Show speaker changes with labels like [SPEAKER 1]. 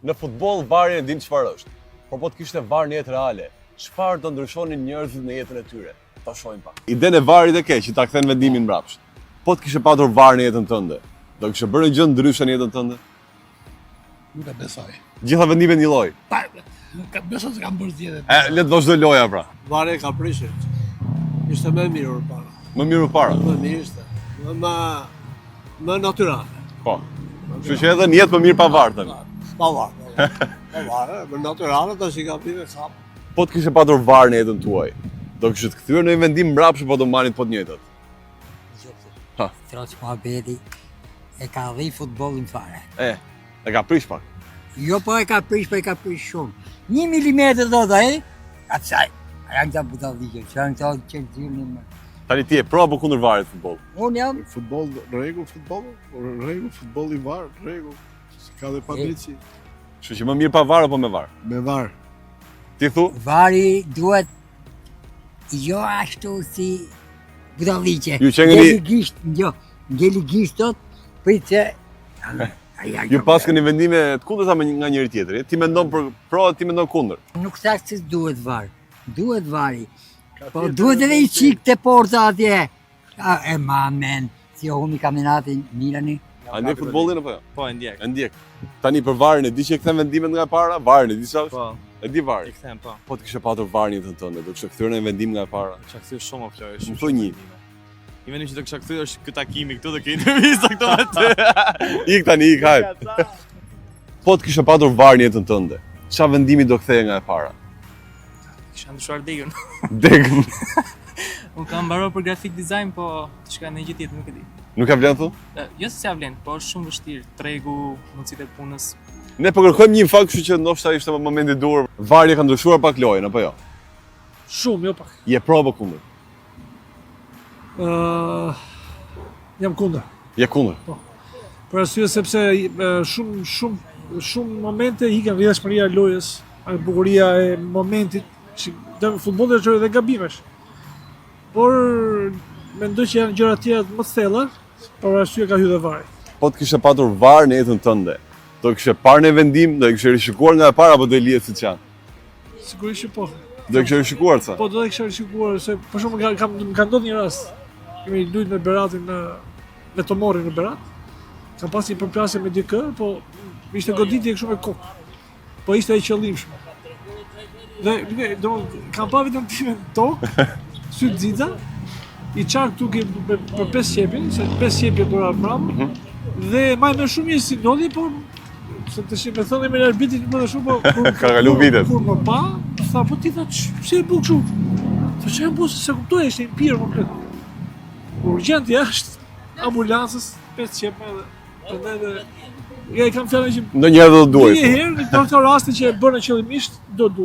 [SPEAKER 1] Në futboll varri e dim çfarë është. Por po të kishte var në jetë reale, çfarë do ndryshonin njerëzit në jetën e tyre? Ta shohim pak. Idenë e varit e ke që ta kthen vendimin mbrapsht. Po të kishe patur var në jetën tënde, do kishe bërë një gjë ndryshe në jetën tënde?
[SPEAKER 2] Nuk e besoj.
[SPEAKER 1] Gjitha vendimet një lloj.
[SPEAKER 2] Besoj se kam bërë tjetër.
[SPEAKER 1] Le të vazhdoj loja pra.
[SPEAKER 2] Vari ka prishur. Ishte më mirë para.
[SPEAKER 1] Më mirë para.
[SPEAKER 2] Më mirë ishte. Më natyral.
[SPEAKER 1] Po. Kështu që edhe në jetë më mirë pa var tani.
[SPEAKER 2] Pa var. Pa var, më natyral tash i ka bërë sa.
[SPEAKER 1] Po të kishe patur var në jetën tuaj, do kishe të kthyer në një vendim mbrapsht po do marrin po të njëjtat. Ha.
[SPEAKER 3] Troç Muhabeti e ka dhi futbollin fare.
[SPEAKER 1] E ka prish pak.
[SPEAKER 3] Jo po e ka prish, po e ka prish shumë. 1 milimetër do të atë janë këta budalliqe, që janë këta që dhirnin më.
[SPEAKER 1] Tani ti e pro apo kundër varit futboll?
[SPEAKER 3] Unë jam
[SPEAKER 2] Futboll rregull, futbolli var, rregull. Ka dhe padrejti.
[SPEAKER 1] Kështu që më mirë pa var apo me var?
[SPEAKER 2] Me var.
[SPEAKER 1] Ti thu?
[SPEAKER 3] vari duhet jo ashtu si budalliqe.
[SPEAKER 1] Ju që ngeni-
[SPEAKER 3] Ngeligisht tot, prit se
[SPEAKER 1] Ju pas keni vendime të kundërta nga njëri tjetri. Ti mendon për pro, ti mendon kundër.
[SPEAKER 3] nuk thash se duhet var. Duhet vari. Po duhet edhe i qik të porta atje. E mamen, si o humi kaminatin Milani.
[SPEAKER 1] A ndjek futbollin apo jo?
[SPEAKER 4] Po, e ndjek.
[SPEAKER 1] E ndjek. Tani për varin e di që e kthen vendimet nga e para, varin e di çfarë?
[SPEAKER 4] Po,
[SPEAKER 1] E di varin.
[SPEAKER 4] e kthem, po.
[SPEAKER 1] Po të kishe patur varin jetën tënde, do kishe kthyer në vendim nga e para.
[SPEAKER 4] Kisha kthyer shumë o Flori.
[SPEAKER 1] Më thuaj një.
[SPEAKER 4] I vendim që do kisha kthyer është ky takimi këtu do ke intervista këtu me ty.
[SPEAKER 1] Ik tani, ik hajt. Po të kishe patur varin jetën tënde, çfarë vendimi do ktheje nga e para?
[SPEAKER 4] Kisha ndryshuar degën.
[SPEAKER 1] Degën.
[SPEAKER 4] Unë kam mbaruar për graphic design, po të shka në një gjë tjetër nuk e di.
[SPEAKER 1] Nuk ka vlen thu?
[SPEAKER 4] Jo se s'ja vlen, po është shumë vështirë. Tregu, mundësitë e punës.
[SPEAKER 1] Ne po kërkojmë një fakt, kështu që ndoshta ishte më momenti i dur. Vari ka ndryshuar pak lojën apo jo?
[SPEAKER 2] Shumë, jo pak.
[SPEAKER 1] Je pro apo kundër?
[SPEAKER 2] Jam kundër.
[SPEAKER 1] Je kundër.
[SPEAKER 2] Për arsye sepse shumë momente ikën vjedhshmëria e lojës, bukuria e momentit. Futbolli është edhe gabimesh. Por mendoj që janë gjëra tjera më të thella, për arsye ka hyrë dhe vari.
[SPEAKER 1] Po të kishe patur var në jetën tënde, do kishe parë në vendim, do kishe rishikuar nga e para apo do i lihet siç janë?
[SPEAKER 2] Sigurisht që po.
[SPEAKER 1] Do kishe rishikuar ca?
[SPEAKER 2] Po do të kisha rishikuar se për shembull më ka ndodhur një rast. Kemi luajtur me Beratin me Tomorin në Berat. Kam pas një përplasje me dikë, po ishte goditje kështu me kokë. Po ishte e qëllimshme. Dhe do kam pa vetëm time në tokë, sy të xixa, i çar këtu për 5 qepje, se 5 qepje dora pramë. Dhe maj më shumë një si ndodhi, po se të shi me thënë me arbitin më dhe shumë, po
[SPEAKER 1] Ka kalu vitet.
[SPEAKER 2] Kur më pa, tha, po ti tha, pse e bu kështu? Tha, që e bu se kuptoj, ishte një pirë komplet. Urgjent jashtë, ambulancës, 5 qepme dhe ja i kam fjallën që
[SPEAKER 1] Ndonjëherë do të duaj.
[SPEAKER 2] Ndonjëherë, në këto raste që e bërë qëllimisht, do duaj.